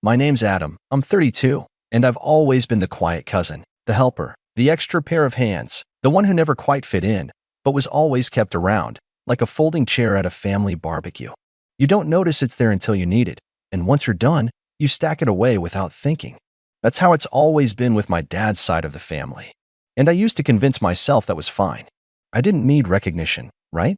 My name's Adam. I'm 32, and I've always been the quiet cousin, the helper, the extra pair of hands, the one who never quite fit in, but was always kept around, like a folding chair at a family barbecue. You don't notice it's there until you need it, and once you're done, you stack it away without thinking. That's how it's always been with my dad's side of the family. And I used to convince myself that was fine. I didn't need recognition, right?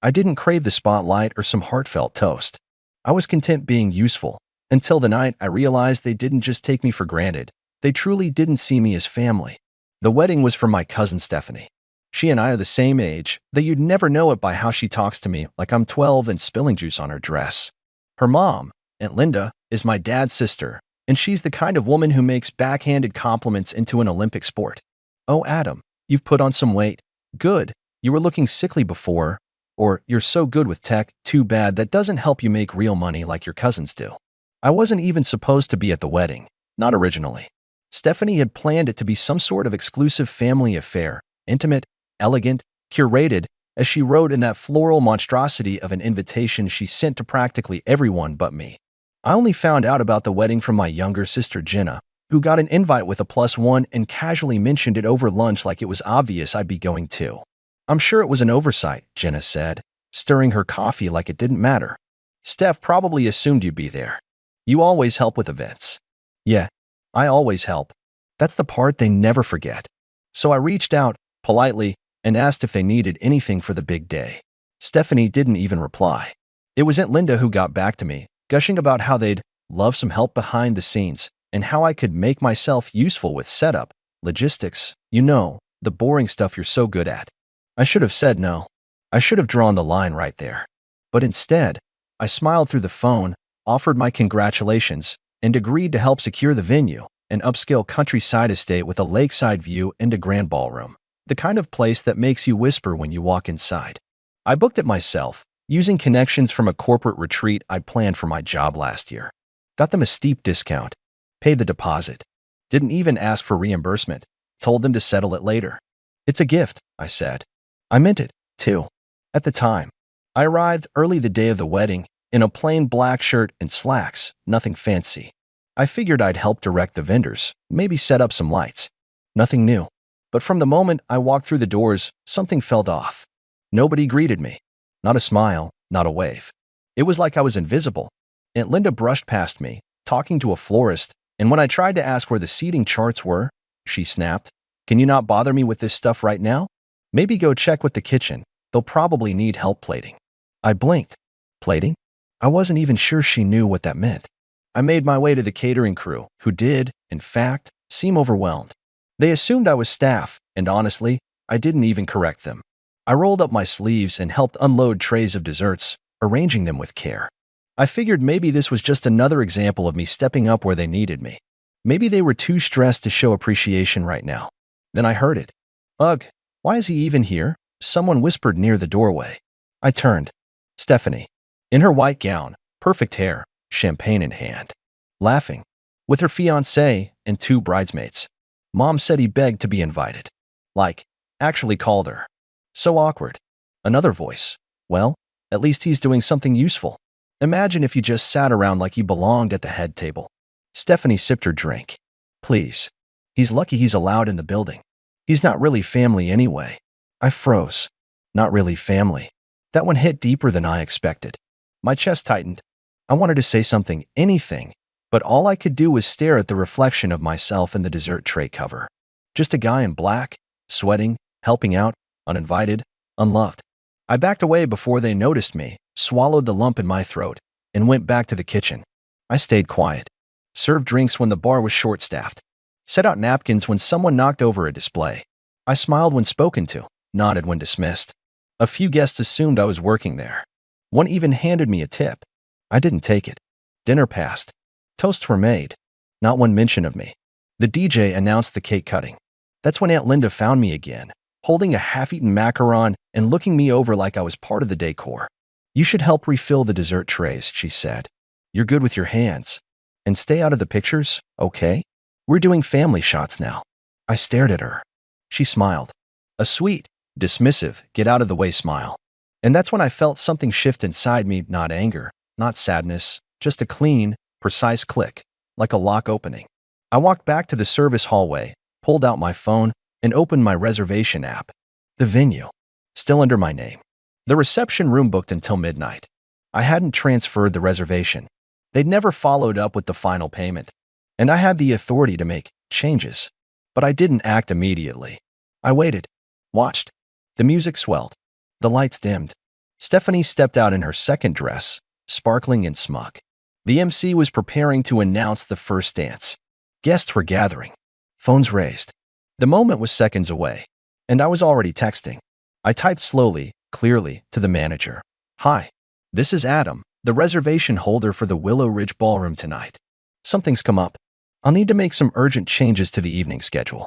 I didn't crave the spotlight or some heartfelt toast. I was content being useful, until the night I realized they didn't just take me for granted. They truly didn't see me as family. The wedding was for my cousin Stephanie. She and I are the same age, that you'd never know it by how she talks to me like I'm 12 and spilling juice on her dress. Her mom, Aunt Linda, is my dad's sister, and she's the kind of woman who makes backhanded compliments into an Olympic sport. "Oh, Adam, you've put on some weight. Good. You were looking sickly before." Or, "You're so good with tech, too bad that doesn't help you make real money like your cousins do." I wasn't even supposed to be at the wedding, not originally. Stephanie had planned it to be some sort of exclusive family affair, intimate, elegant, curated, as she wrote in that floral monstrosity of an invitation she sent to practically everyone but me. I only found out about the wedding from my younger sister Jenna, who got an invite with a +1 and casually mentioned it over lunch like it was obvious I'd be going too. "I'm sure it was an oversight," Jenna said, stirring her coffee like it didn't matter. "Steph probably assumed you'd be there. You always help with events." "Yeah, I always help." That's the part they never forget. So I reached out, politely, and asked if they needed anything for the big day. Stephanie didn't even reply. It was Aunt Linda who got back to me, gushing about how they'd love some help behind the scenes and how I could make myself useful with setup, logistics, the boring stuff you're so good at. I should have said no. I should have drawn the line right there. But instead, I smiled through the phone, offered my congratulations, and agreed to help secure the venue, an upscale countryside estate with a lakeside view and a grand ballroom, the kind of place that makes you whisper when you walk inside. I booked it myself, using connections from a corporate retreat I planned for my job last year. Got them a steep discount, paid the deposit, didn't even ask for reimbursement, told them to settle it later. "It's a gift," I said. I meant it, too. At the time, I arrived early the day of the wedding in a plain black shirt and slacks, nothing fancy. I figured I'd help direct the vendors, maybe set up some lights. Nothing new. But from the moment I walked through the doors, something felt off. Nobody greeted me. Not a smile, not a wave. It was like I was invisible. Aunt Linda brushed past me, talking to a florist, and when I tried to ask where the seating charts were, she snapped, "Can you not bother me with this stuff right now? Maybe go check with the kitchen. They'll probably need help plating." I blinked. Plating? I wasn't even sure she knew what that meant. I made my way to the catering crew, who did, in fact, seem overwhelmed. They assumed I was staff, and honestly, I didn't even correct them. I rolled up my sleeves and helped unload trays of desserts, arranging them with care. I figured maybe this was just another example of me stepping up where they needed me. Maybe they were too stressed to show appreciation right now. Then I heard it. "Ugh, why is he even here?" someone whispered near the doorway. I turned. Stephanie, in her white gown, perfect hair, champagne in hand, laughing, with her fiancé and 2 bridesmaids. Mom said he begged to be invited. Like, actually called her. So awkward. Another voice. "Well, at least he's doing something useful. Imagine if you just sat around like you belonged at the head table." Stephanie sipped her drink. "Please. He's lucky he's allowed in the building. He's not really family anyway." I froze. Not really family. That one hit deeper than I expected. My chest tightened. I wanted to say something, anything, but all I could do was stare at the reflection of myself in the dessert tray cover. Just a guy in black, sweating, helping out, uninvited, unloved. I backed away before they noticed me, swallowed the lump in my throat, and went back to the kitchen. I stayed quiet. Served drinks when the bar was short-staffed. Set out napkins when someone knocked over a display. I smiled when spoken to, nodded when dismissed. A few guests assumed I was working there. One even handed me a tip. I didn't take it. Dinner passed. Toasts were made. Not one mention of me. The DJ announced the cake cutting. That's when Aunt Linda found me again, holding a half-eaten macaron and looking me over like I was part of the decor. "You should help refill the dessert trays," she said. "You're good with your hands. And stay out of the pictures, okay? We're doing family shots now." I stared at her. She smiled. A sweet, dismissive, get-out-of-the-way smile. And that's when I felt something shift inside me, not anger, not sadness, just a clean, precise click. like a lock opening. I walked back to the service hallway, pulled out my phone, and opened my reservation app. The venue. Still under my name. The reception room booked until midnight. I hadn't transferred the reservation. They'd never followed up with the final payment. And I had the authority to make changes. But I didn't act immediately. I waited. Watched. The music swelled. The lights dimmed. Stephanie stepped out in her second dress, sparkling and smug. The MC was preparing to announce the first dance. Guests were gathering. Phones raised. The moment was seconds away, and I was already texting. I typed slowly, clearly, to the manager. Hi. This is Adam, the reservation holder for the Willow Ridge Ballroom tonight. Something's come up. I'll need to make some urgent changes to the evening schedule.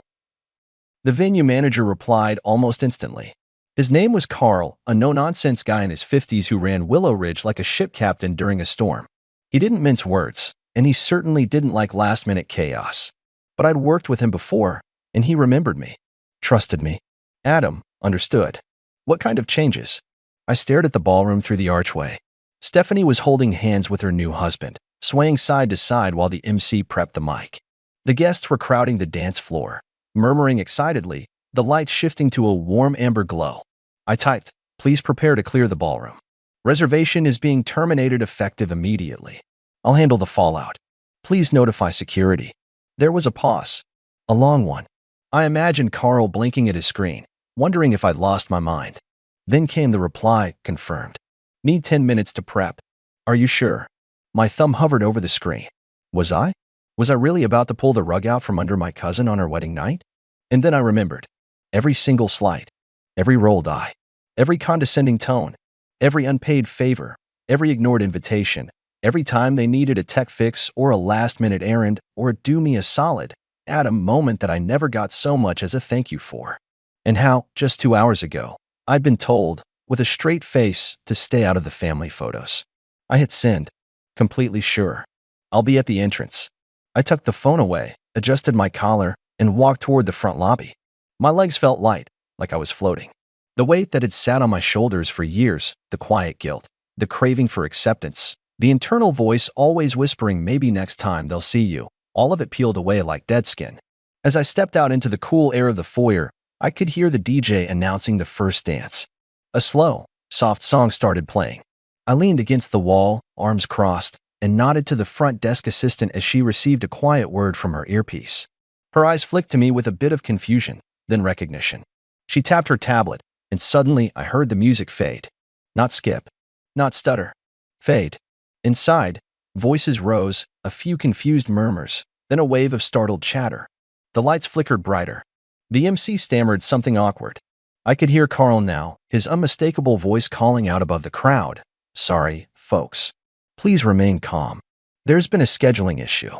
The venue manager replied almost instantly. His name was Carl, a no-nonsense guy in his 50s who ran Willow Ridge like a ship captain during a storm. He didn't mince words, and he certainly didn't like last-minute chaos. But I'd worked with him before, and he remembered me. Trusted me. Adam understood. What kind of changes? I stared at the ballroom through the archway. Stephanie was holding hands with her new husband, swaying side to side while the MC prepped the mic. The guests were crowding the dance floor, murmuring excitedly, the lights shifting to a warm amber glow. I typed, please prepare to clear the ballroom. Reservation is being terminated effective immediately. I'll handle the fallout. Please notify security. There was a pause. A long one. I imagined Carl blinking at his screen, wondering if I'd lost my mind. Then came the reply, confirmed. Need 10 minutes to prep. Are you sure? My thumb hovered over the screen. Was I? Was I really about to pull the rug out from under my cousin on our wedding night? And then I remembered. Every single slight. Every rolled eye. Every condescending tone. Every unpaid favor. Every ignored invitation. Every time they needed a tech fix or a last-minute errand or a do me a solid, at a moment that I never got so much as a thank you for. And how, just 2 hours ago, I'd been told, with a straight face, to stay out of the family photos. I had sinned. Completely sure. I'll be at the entrance. I tucked the phone away, adjusted my collar, and walked toward the front lobby. My legs felt light, like I was floating. The weight that had sat on my shoulders for years, the quiet guilt, the craving for acceptance, the internal voice always whispering maybe next time they'll see you, all of it peeled away like dead skin. As I stepped out into the cool air of the foyer, I could hear the DJ announcing the first dance. A slow, soft song started playing. I leaned against the wall, arms crossed, and nodded to the front desk assistant as she received a quiet word from her earpiece. Her eyes flicked to me with a bit of confusion, then recognition. She tapped her tablet, and suddenly I heard the music fade. Not skip. Not stutter. Fade. Inside, voices rose, a few confused murmurs, then a wave of startled chatter. The lights flickered brighter. The MC stammered something awkward. I could hear Carl now, his unmistakable voice calling out above the crowd. Sorry, folks. Please remain calm. There's been a scheduling issue.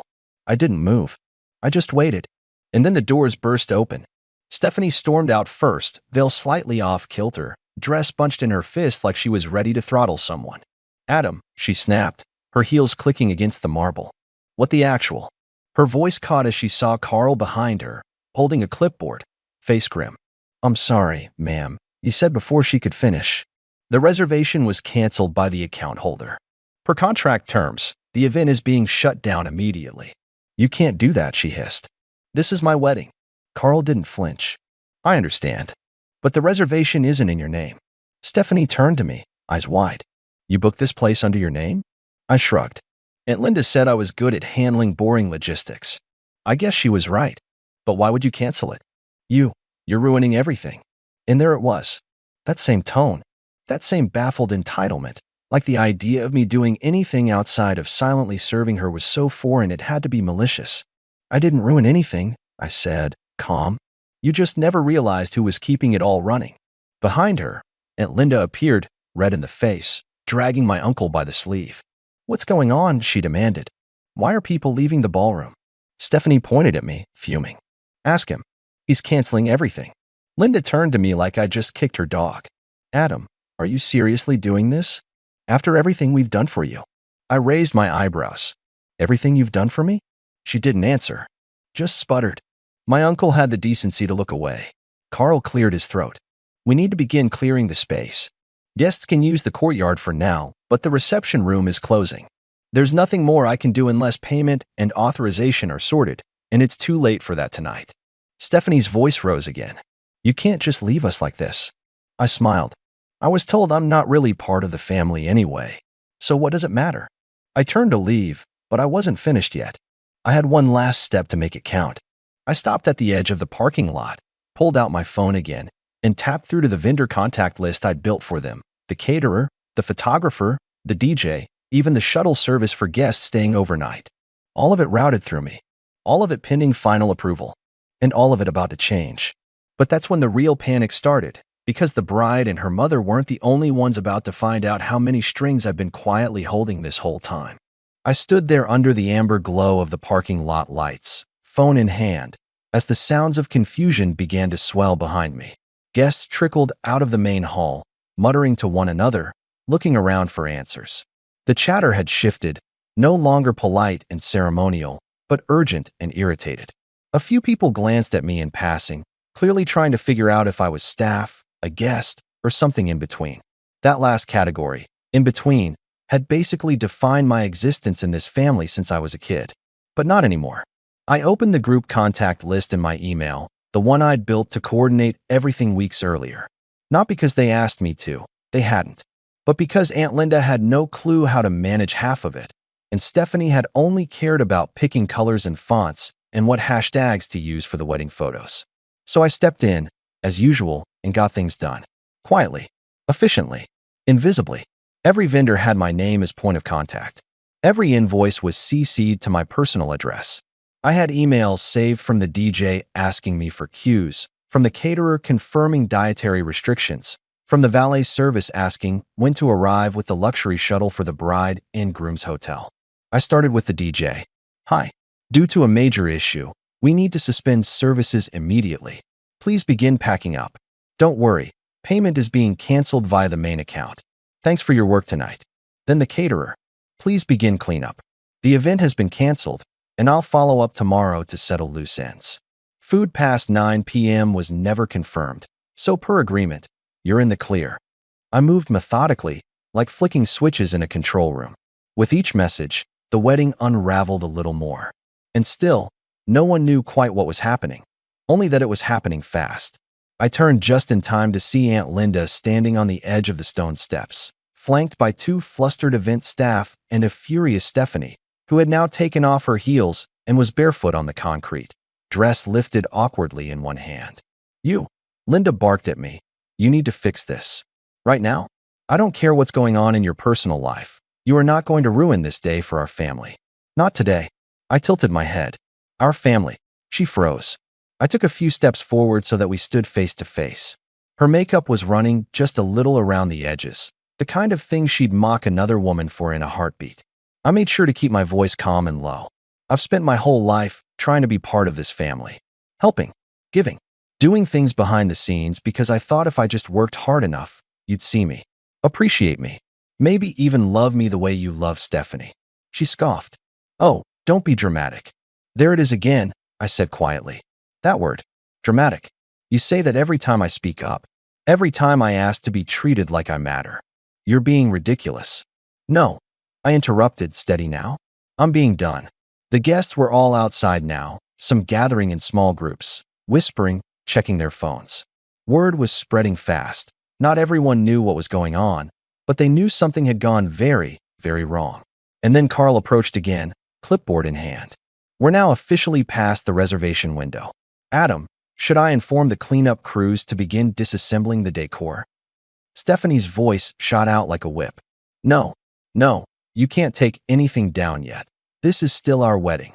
I didn't move. I just waited. And then the doors burst open. Stephanie stormed out first, veil slightly off kilter, dress bunched in her fist like she was ready to throttle someone. Adam, she snapped, her heels clicking against the marble. What the actual? Her voice caught as she saw Carl behind her, holding a clipboard, face grim. I'm sorry, ma'am, you said before she could finish. The reservation was canceled by the account holder. Per contract terms, the event is being shut down immediately. You can't do that, she hissed. This is my wedding. Carl didn't flinch. I understand. But the reservation isn't in your name. Stephanie turned to me, eyes wide. You booked this place under your name? I shrugged. Aunt Linda said I was good at handling boring logistics. I guess she was right. But why would you cancel it? You're ruining everything. And there it was. That same tone. That same baffled entitlement. Like the idea of me doing anything outside of silently serving her was so foreign it had to be malicious. I didn't ruin anything, I said, calm. You just never realized who was keeping it all running. Behind her, Aunt Linda appeared, red in the face, dragging my uncle by the sleeve. What's going on? She demanded. Why are people leaving the ballroom? Stephanie pointed at me, fuming. Ask him. He's canceling everything. Linda turned to me like I just kicked her dog. Adam, are you seriously doing this? After everything we've done for you? I raised my eyebrows. Everything you've done for me? She didn't answer. Just sputtered. My uncle had the decency to look away. Carl cleared his throat. We need to begin clearing the space. Guests can use the courtyard for now, but the reception room is closing. There's nothing more I can do unless payment and authorization are sorted, and it's too late for that tonight. Stephanie's voice rose again. You can't just leave us like this. I smiled. I was told I'm not really part of the family anyway, so what does it matter? I turned to leave, but I wasn't finished yet. I had one last step to make it count. I stopped at the edge of the parking lot, pulled out my phone again, and tapped through to the vendor contact list I'd built for them. The caterer, the photographer, the DJ, even the shuttle service for guests staying overnight. All of it routed through me. All of it pending final approval. And all of it about to change. But that's when the real panic started, because the bride and her mother weren't the only ones about to find out how many strings I've been quietly holding this whole time. I stood there under the amber glow of the parking lot lights, phone in hand, as the sounds of confusion began to swell behind me. Guests trickled out of the main hall, muttering to one another, looking around for answers. The chatter had shifted, no longer polite and ceremonial, but urgent and irritated. A few people glanced at me in passing, clearly trying to figure out if I was staff, a guest, or something in between. That last category, in between, had basically defined my existence in this family since I was a kid. But not anymore. I opened the group contact list in my email, the one I'd built to coordinate everything weeks earlier. Not because they asked me to, they hadn't, but because Aunt Linda had no clue how to manage half of it, and Stephanie had only cared about picking colors and fonts and what hashtags to use for the wedding photos. So I stepped in, as usual, and got things done. Quietly, efficiently, invisibly. Every vendor had my name as point of contact. Every invoice was CC'd to my personal address. I had emails saved from the DJ asking me for cues, from the caterer confirming dietary restrictions, from the valet service asking when to arrive with the luxury shuttle for the bride and groom's hotel. I started with the DJ. Hi. Due to a major issue, we need to suspend services immediately. Please begin packing up. Don't worry, payment is being canceled via the main account. Thanks for your work tonight. Then the caterer. Please begin cleanup. The event has been canceled, and I'll follow up tomorrow to settle loose ends. Food past 9 p.m. was never confirmed, so per agreement, you're in the clear. I moved methodically, like flicking switches in a control room. With each message, the wedding unraveled a little more. And still, no one knew quite what was happening, only that it was happening fast. I turned just in time to see Aunt Linda standing on the edge of the stone steps, flanked by two flustered event staff and a furious Stephanie, who had now taken off her heels and was barefoot on the concrete, dress lifted awkwardly in one hand. You, Linda barked at me. You need to fix this. Right now? I don't care what's going on in your personal life. You are not going to ruin this day for our family. Not today. I tilted my head. Our family. She froze. I took a few steps forward so that we stood face to face. Her makeup was running just a little around the edges, the kind of thing she'd mock another woman for in a heartbeat. I made sure to keep my voice calm and low. I've spent my whole life trying to be part of this family. Helping. Giving. Doing things behind the scenes because I thought if I just worked hard enough, you'd see me. Appreciate me. Maybe even love me the way you love Stephanie. She scoffed. Oh, don't be dramatic. There it is again, I said quietly. That word. Dramatic. You say that every time I speak up. Every time I ask to be treated like I matter. You're being ridiculous. No. I interrupted, steady now. I'm being done. The guests were all outside now, some gathering in small groups, whispering, checking their phones. Word was spreading fast. Not everyone knew what was going on, but they knew something had gone very, very wrong. And then Carl approached again, clipboard in hand. We're now officially past the reservation window. Adam, should I inform the cleanup crews to begin disassembling the decor? Stephanie's voice shot out like a whip. No, you can't take anything down yet. This is still our wedding.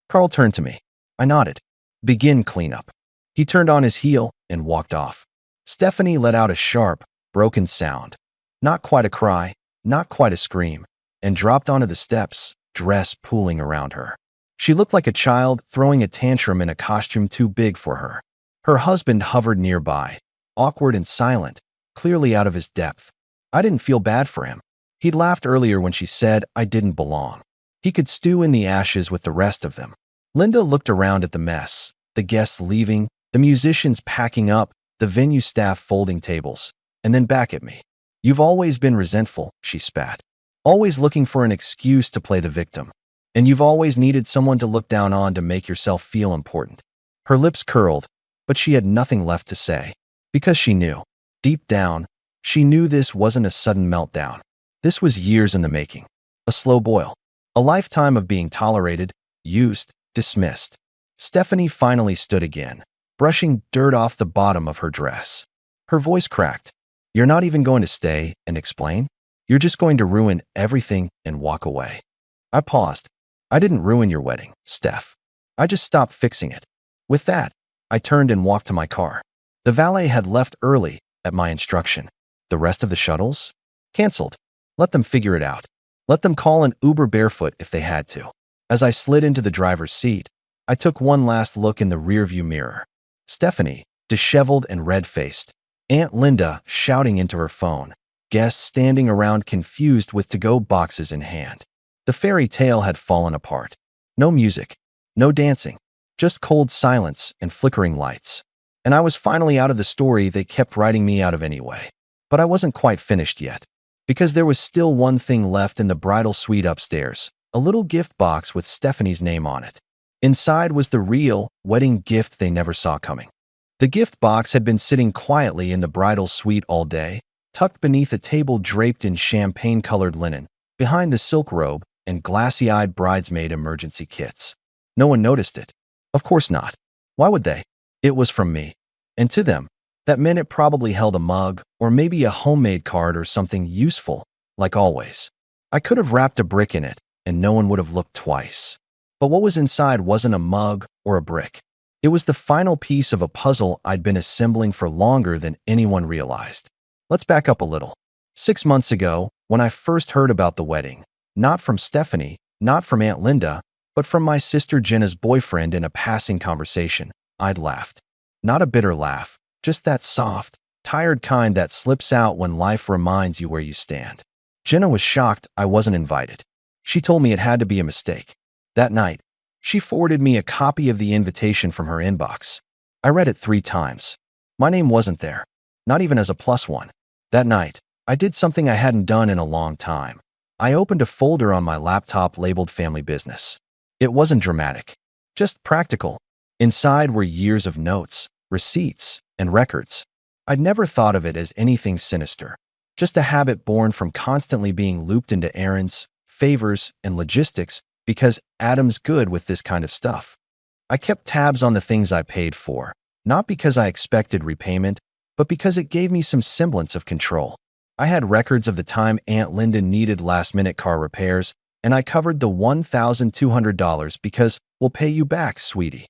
Carl turned to me. I nodded. Begin cleanup. He turned on his heel and walked off. Stephanie let out a sharp, broken sound. Not quite a cry, not quite a scream, and dropped onto the steps, dress pooling around her. She looked like a child throwing a tantrum in a costume too big for her. Her husband hovered nearby, awkward and silent, clearly out of his depth. I didn't feel bad for him. He'd laughed earlier when she said I didn't belong. He could stew in the ashes with the rest of them. Linda looked around at the mess, the guests leaving, the musicians packing up, the venue staff folding tables, and then back at me. You've always been resentful, she spat. always looking for an excuse to play the victim. And you've always needed someone to look down on to make yourself feel important. Her lips curled, but she had nothing left to say. Because she knew. Deep down, she knew this wasn't a sudden meltdown. This was years in the making. A slow boil. A lifetime of being tolerated, used, dismissed. Stephanie finally stood again, brushing dirt off the bottom of her dress. Her voice cracked. You're not even going to stay and explain? You're just going to ruin everything and walk away. I paused. I didn't ruin your wedding, Steph. I just stopped fixing it. With that, I turned and walked to my car. The valet had left early at my instruction. The rest of the shuttles? Canceled. Let them figure it out. Let them call an Uber barefoot if they had to. As I slid into the driver's seat, I took one last look in the rearview mirror. Stephanie, disheveled and red-faced. Aunt Linda shouting into her phone. Guests standing around confused with to-go boxes in hand. The fairy tale had fallen apart. No music. No dancing. Just cold silence and flickering lights. And I was finally out of the story they kept writing me out of anyway. But I wasn't quite finished yet. Because there was still one thing left in the bridal suite upstairs. A little gift box with Stephanie's name on it. Inside was the real wedding gift they never saw coming. The gift box had been sitting quietly in the bridal suite all day, tucked beneath a table draped in champagne-colored linen, behind the silk robe and glassy-eyed bridesmaid emergency kits. No one noticed it. Of course not. Why would they? It was from me. And to them, that meant it probably held a mug or maybe a homemade card or something useful, like always. I could have wrapped a brick in it, and no one would have looked twice. But what was inside wasn't a mug or a brick. It was the final piece of a puzzle I'd been assembling for longer than anyone realized. Let's back up a little. 6 months ago, when I first heard about the wedding, not from Stephanie, not from Aunt Linda, but from my sister Jenna's boyfriend in a passing conversation, I'd laughed. Not a bitter laugh, just that soft, tired kind that slips out when life reminds you where you stand. Jenna was shocked I wasn't invited. She told me it had to be a mistake. That night, she forwarded me a copy of the invitation from her inbox. I read it 3 times. My name wasn't there, not even as a +1. That night, I did something I hadn't done in a long time. I opened a folder on my laptop labeled Family Business. It wasn't dramatic, just practical. Inside were years of notes, receipts, and records. I'd never thought of it as anything sinister, just a habit born from constantly being looped into errands, favors, and logistics because Adam's good with this kind of stuff. I kept tabs on the things I paid for, not because I expected repayment, but because it gave me some semblance of control. I had records of the time Aunt Linda needed last-minute car repairs, and I covered the $1,200 because we'll pay you back, sweetie.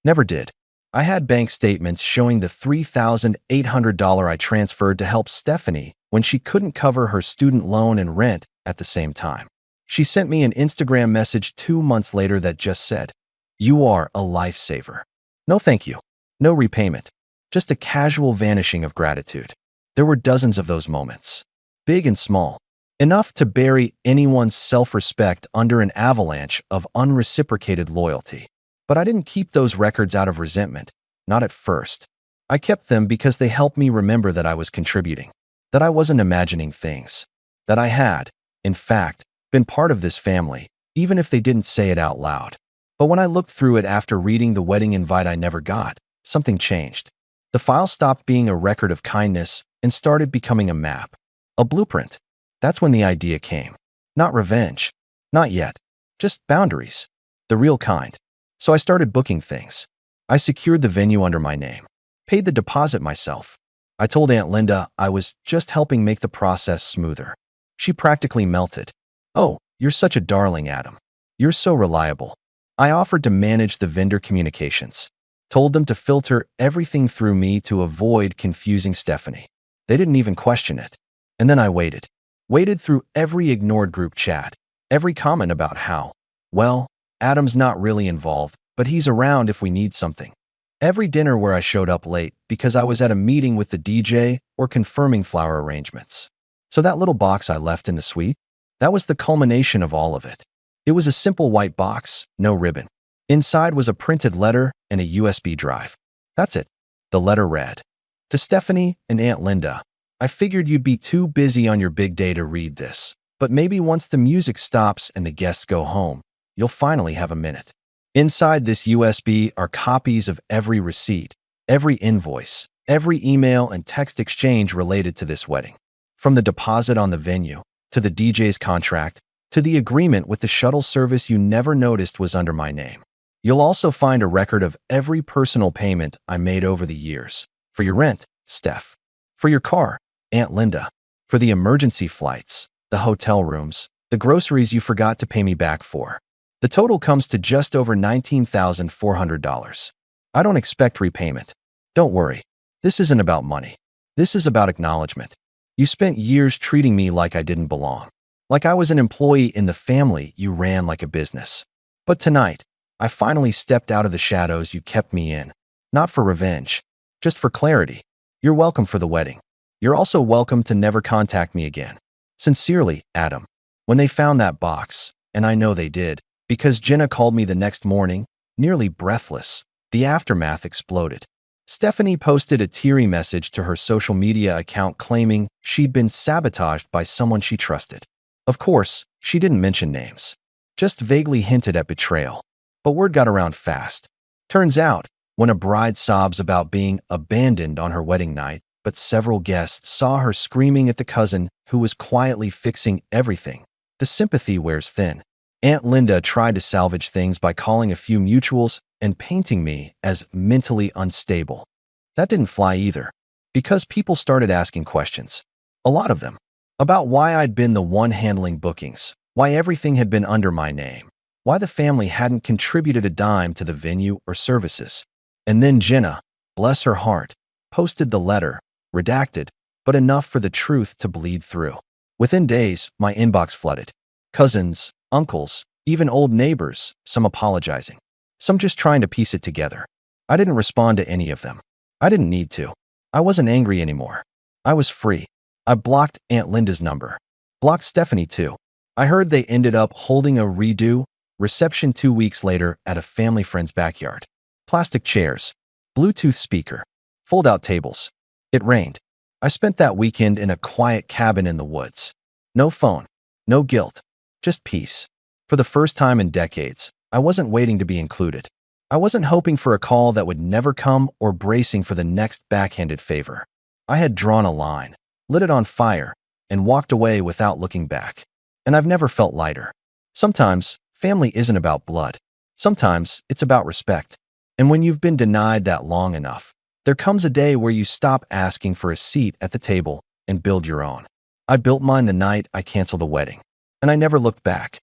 Never did. I had bank statements showing the $3,800 I transferred to help Stephanie when she couldn't cover her student loan and rent at the same time. She sent me an Instagram message 2 months later that just said, "You are a lifesaver." No thank you. No repayment. Just a casual vanishing of gratitude. There were dozens of those moments. Big and small. Enough to bury anyone's self-respect under an avalanche of unreciprocated loyalty. But I didn't keep those records out of resentment. Not at first. I kept them because they helped me remember that I was contributing. That I wasn't imagining things. That I had, in fact, been part of this family, even if they didn't say it out loud. But when I looked through it after reading the wedding invite I never got, something changed. The file stopped being a record of kindness and started becoming a map. A blueprint. That's when the idea came. Not revenge. Not yet. Just boundaries. The real kind. So I started booking things. I secured the venue under my name. Paid the deposit myself. I told Aunt Linda I was just helping make the process smoother. She practically melted. "Oh, you're such a darling, Adam. You're so reliable." I offered to manage the vendor communications. Told them to filter everything through me to avoid confusing Stephanie. They didn't even question it. And then I waited. Waited through every ignored group chat. Every comment about how, well, Adam's not really involved, but he's around if we need something. Every dinner where I showed up late because I was at a meeting with the DJ or confirming flower arrangements. So that little box I left in the suite, that was the culmination of all of it. It was a simple white box, no ribbon. Inside was a printed letter and a USB drive. That's it. The letter read, "To Stephanie and Aunt Linda, I figured you'd be too busy on your big day to read this, But maybe once the music stops and the guests go home, you'll finally have a minute. Inside this USB are copies of every receipt, every invoice, every email and text exchange related to this wedding. From the deposit on the venue, to the DJ's contract, to the agreement with the shuttle service you never noticed was under my name. You'll also find a record of every personal payment I made over the years. For your rent, Steph. For your car, Aunt Linda. For the emergency flights, the hotel rooms, the groceries you forgot to pay me back for. The total comes to just over $19,400. I don't expect repayment. Don't worry. This isn't about money. This is about acknowledgement. You spent years treating me like I didn't belong. Like I was an employee in the family you ran like a business. But tonight, I finally stepped out of the shadows you kept me in. Not for revenge, just for clarity. You're welcome for the wedding. You're also welcome to never contact me again. Sincerely, Adam. When they found that box, and I know they did, because Jenna called me the next morning, nearly breathless, the aftermath exploded. Stephanie posted a teary message to her social media account claiming she'd been sabotaged by someone she trusted. Of course, she didn't mention names, just vaguely hinted at betrayal. But word got around fast. Turns out, when a bride sobs about being abandoned on her wedding night, but several guests saw her screaming at the cousin who was quietly fixing everything, the sympathy wears thin. Aunt Linda tried to salvage things by calling a few mutuals and painting me as mentally unstable. That didn't fly either, because people started asking questions, a lot of them, about why I'd been the one handling bookings, why everything had been under my name, why the family hadn't contributed a dime to the venue or services. And then Jenna, bless her heart, posted the letter, redacted, but enough for the truth to bleed through. Within days, my inbox flooded. Cousins, uncles, even old neighbors, some apologizing, some just trying to piece it together. I didn't respond to any of them. I didn't need to. I wasn't angry anymore. I was free. I blocked Aunt Linda's number. Blocked Stephanie too. I heard they ended up holding a redo reception 2 weeks later at a family friend's backyard. Plastic chairs, Bluetooth speaker, fold-out tables. It rained. I spent that weekend in a quiet cabin in the woods. No phone, no guilt, just peace. For the first time in decades, I wasn't waiting to be included. I wasn't hoping for a call that would never come or bracing for the next backhanded favor. I had drawn a line, lit it on fire, and walked away without looking back. And I've never felt lighter. Sometimes, family isn't about blood. Sometimes, it's about respect. And when you've been denied that long enough, there comes a day where you stop asking for a seat at the table and build your own. I built mine the night I canceled a wedding, and I never looked back.